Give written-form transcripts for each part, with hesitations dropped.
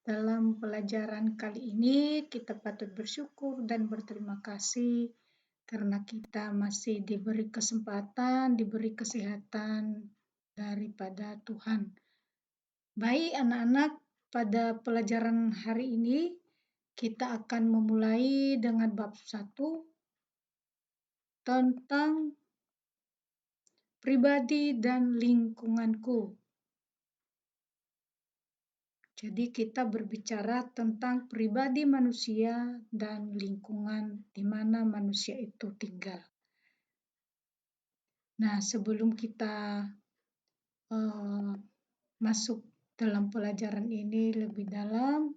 Dalam pelajaran kali ini, kita patut bersyukur dan berterima kasih karena kita masih diberi kesempatan, diberi kesehatan daripada Tuhan. Baik, anak-anak, pada pelajaran hari ini kita akan memulai dengan bab 1 tentang pribadi dan lingkunganku. Jadi kita berbicara tentang pribadi manusia dan lingkungan di mana manusia itu tinggal. Nah, sebelum kita masuk dalam pelajaran ini lebih dalam,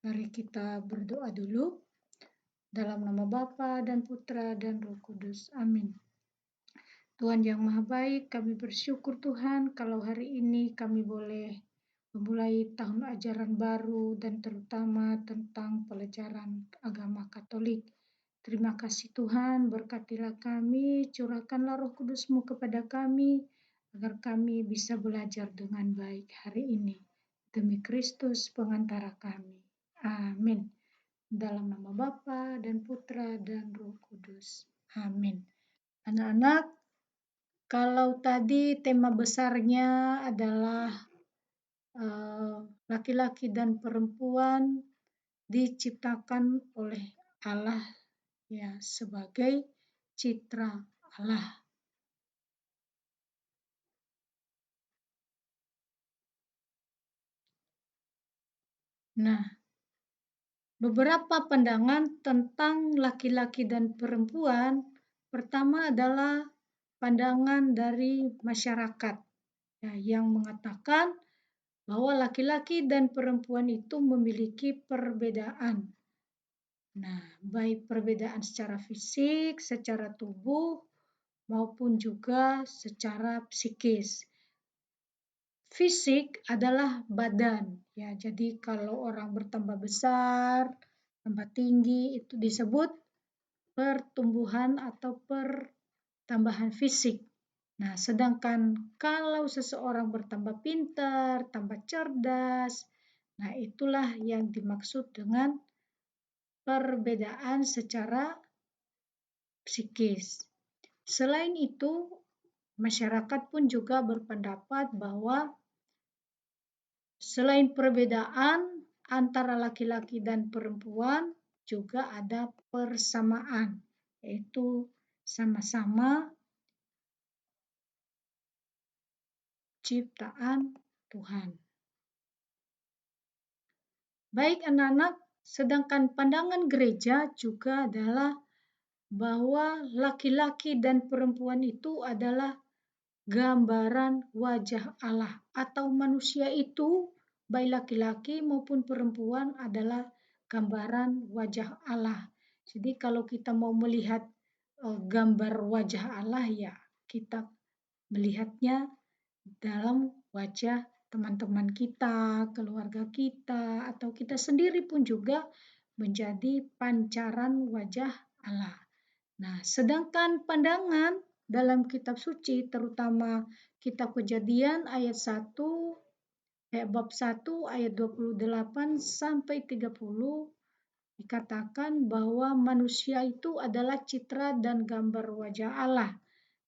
mari kita berdoa dulu. Dalam nama Bapa dan Putra dan Roh Kudus. Amin. Tuhan yang Maha Baik, kami bersyukur Tuhan kalau hari ini kami boleh memulai tahun ajaran baru dan terutama tentang pelajaran agama Katolik. Terima kasih Tuhan, berkatilah kami, curahkanlah Roh Kudus-Mu kepada kami, agar kami bisa belajar dengan baik hari ini. Demi Kristus pengantara kami. Amin. Dalam nama Bapa dan Putra dan Roh Kudus. Amin. Anak-anak, kalau tadi tema besarnya adalah laki-laki dan perempuan diciptakan oleh Allah ya sebagai citra Allah. Nah, beberapa pandangan tentang laki-laki dan perempuan. Pertama adalah pandangan dari masyarakat ya, yang mengatakan bahwa laki-laki dan perempuan itu memiliki perbedaan. Nah, baik perbedaan secara fisik, secara tubuh, maupun juga secara psikis. Fisik adalah badan, ya. Jadi kalau orang bertambah besar, tambah tinggi, itu disebut pertumbuhan atau pertambahan fisik. Nah, sedangkan kalau seseorang bertambah pintar, tambah cerdas, nah itulah yang dimaksud dengan perbedaan secara psikis. Selain itu, masyarakat pun juga berpendapat bahwa selain perbedaan antara laki-laki dan perempuan, juga ada persamaan, yaitu sama-sama ciptaan Tuhan. Baik anak-anak, sedangkan pandangan gereja juga adalah bahwa laki-laki dan perempuan itu adalah gambaran wajah Allah, atau manusia itu baik laki-laki maupun perempuan adalah gambaran wajah Allah. Jadi kalau kita mau melihat gambar wajah Allah ya kita melihatnya dalam wajah teman-teman kita, keluarga kita, atau kita sendiri pun juga menjadi pancaran wajah Allah. Nah, sedangkan pandangan dalam kitab suci, terutama kitab Kejadian ayat 1, bab 1 ayat 28 sampai 30, dikatakan bahwa manusia itu adalah citra dan gambar wajah Allah.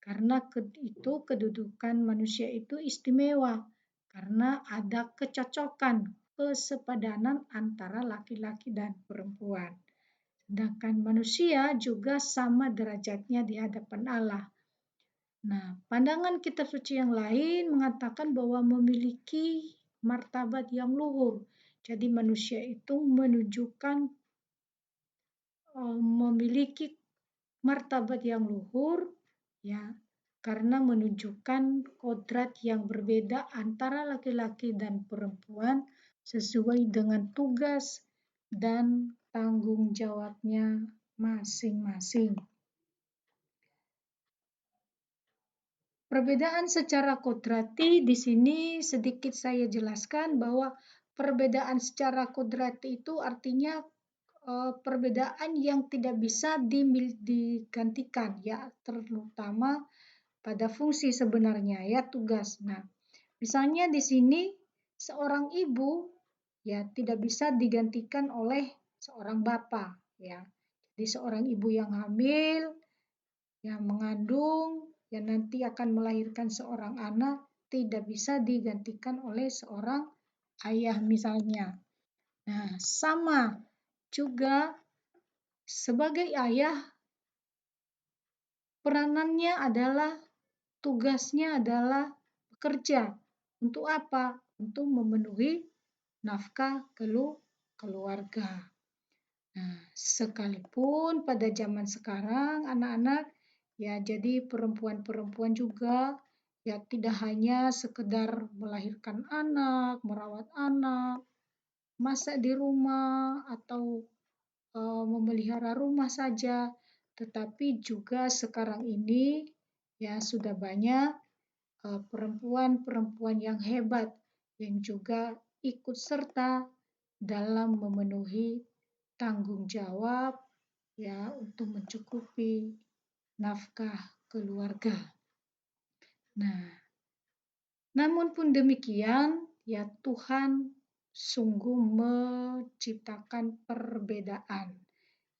Karena itu kedudukan manusia itu istimewa. Karena ada kecocokan, kesepadanan antara laki-laki dan perempuan. Sedangkan manusia juga sama derajatnya di hadapan Allah. Nah, pandangan kitab suci yang lain mengatakan bahwa memiliki martabat yang luhur. Jadi manusia itu menunjukkan memiliki martabat yang luhur ya, karena menunjukkan kodrat yang berbeda antara laki-laki dan perempuan sesuai dengan tugas dan tanggung jawabnya masing-masing. Perbedaan secara kodrati di sini sedikit saya jelaskan bahwa perbedaan secara kodrati itu artinya perbedaan yang tidak bisa digantikan ya, terutama pada fungsi sebenarnya ya, tugas. Nah, Misalnya di sini seorang ibu ya tidak bisa digantikan oleh seorang bapak ya. Jadi seorang ibu yang hamil, yang mengandung, yang nanti akan melahirkan seorang anak tidak bisa digantikan oleh seorang ayah misalnya. Nah, sama juga sebagai ayah peranannya adalah tugasnya adalah bekerja. Untuk apa? Untuk memenuhi nafkah keluarga. Nah, sekalipun pada zaman sekarang anak-anak ya jadi perempuan-perempuan juga ya tidak hanya sekedar melahirkan anak, merawat anak, masak di rumah atau memelihara rumah saja, tetapi juga sekarang ini ya sudah banyak perempuan-perempuan yang hebat yang juga ikut serta dalam memenuhi tanggung jawab ya untuk mencukupi nafkah keluarga. Nah, namun pun demikian ya Tuhan sungguh menciptakan perbedaan.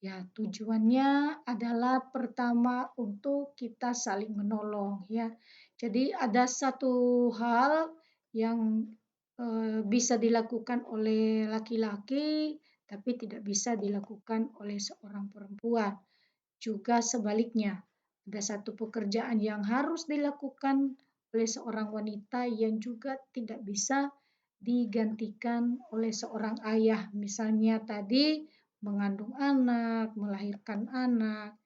Ya, tujuannya adalah pertama untuk kita saling menolong ya. Jadi ada satu hal yang bisa dilakukan oleh laki-laki tapi tidak bisa dilakukan oleh seorang perempuan. Juga sebaliknya, ada satu pekerjaan yang harus dilakukan oleh seorang wanita yang juga tidak bisa digantikan oleh seorang ayah. Misalnya tadi mengandung anak, melahirkan anak.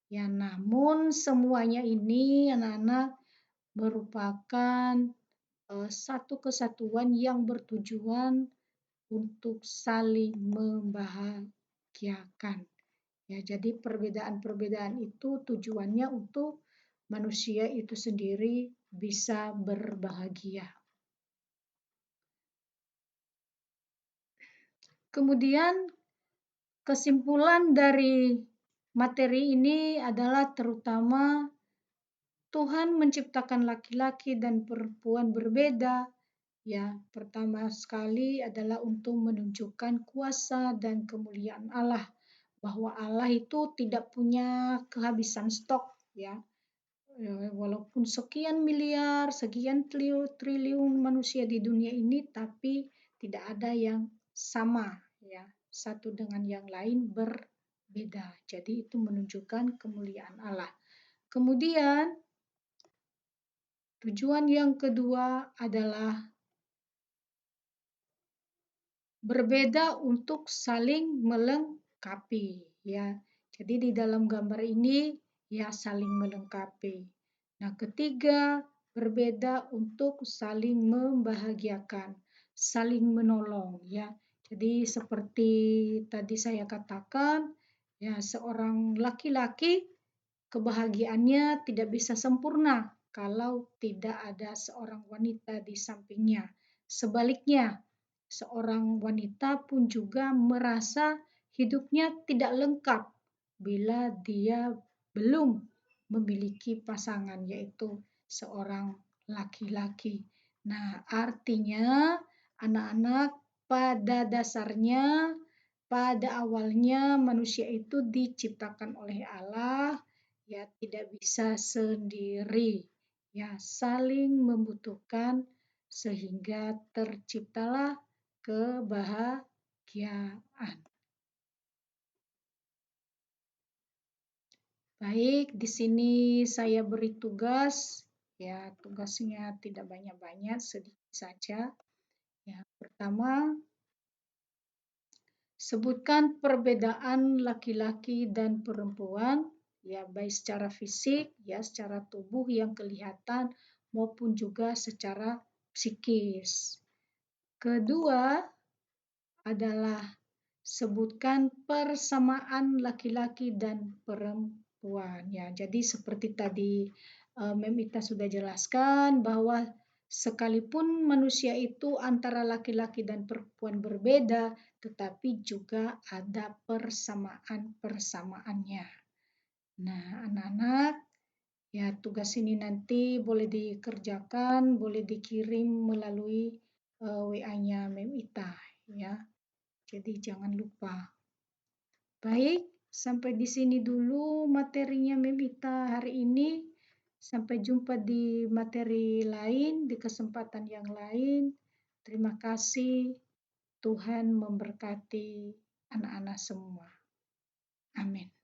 Ya, namun semuanya ini anak-anak merupakan satu kesatuan yang bertujuan untuk saling membahagiakan. Ya, jadi perbedaan-perbedaan itu tujuannya untuk manusia itu sendiri bisa berbahagia. Kemudian kesimpulan dari materi ini adalah terutama Tuhan menciptakan laki-laki dan perempuan berbeda. Ya, pertama sekali adalah untuk menunjukkan kuasa dan kemuliaan Allah, bahwa Allah itu tidak punya kehabisan stok, ya. Walaupun sekian miliar, sekian triliun manusia di dunia ini, tapi tidak ada yang sama, ya. Satu dengan yang lain berbeda. Jadi itu menunjukkan kemuliaan Allah. Kemudian tujuan yang kedua adalah berbeda untuk saling melengkapi ya. Jadi di dalam gambar ini ya saling melengkapi. Nah, ketiga berbeda untuk saling membahagiakan, saling menolong ya. Jadi seperti tadi saya katakan ya seorang laki-laki kebahagiaannya tidak bisa sempurna kalau tidak ada seorang wanita di sampingnya. Sebaliknya, seorang wanita pun juga merasa hidupnya tidak lengkap bila dia belum memiliki pasangan, yaitu seorang laki-laki. Nah, artinya anak-anak pada dasarnya, pada awalnya manusia itu diciptakan oleh Allah, ya tidak bisa sendiri, ya saling membutuhkan sehingga terciptalah kebahagiaan. Baik, di sini saya beri tugas, ya tugasnya tidak banyak-banyak, sedikit saja. Ya, pertama, sebutkan perbedaan laki-laki dan perempuan, ya baik secara fisik, ya secara tubuh yang kelihatan maupun juga secara psikis. Kedua adalah sebutkan persamaan laki-laki dan perempuan. Ya, jadi seperti tadi Mem Ita sudah jelaskan bahwa sekalipun manusia itu antara laki-laki dan perempuan berbeda, tetapi juga ada persamaan-persamaannya. Nah, anak-anak, Ya, tugas ini nanti boleh dikerjakan, boleh dikirim melalui WA-nya Mem Ita ya. Jadi jangan lupa. Baik, sampai di sini dulu materinya Mem Ita hari ini. Sampai jumpa di materi lain, di kesempatan yang lain. Terima kasih. Tuhan memberkati anak-anak semua. Amin.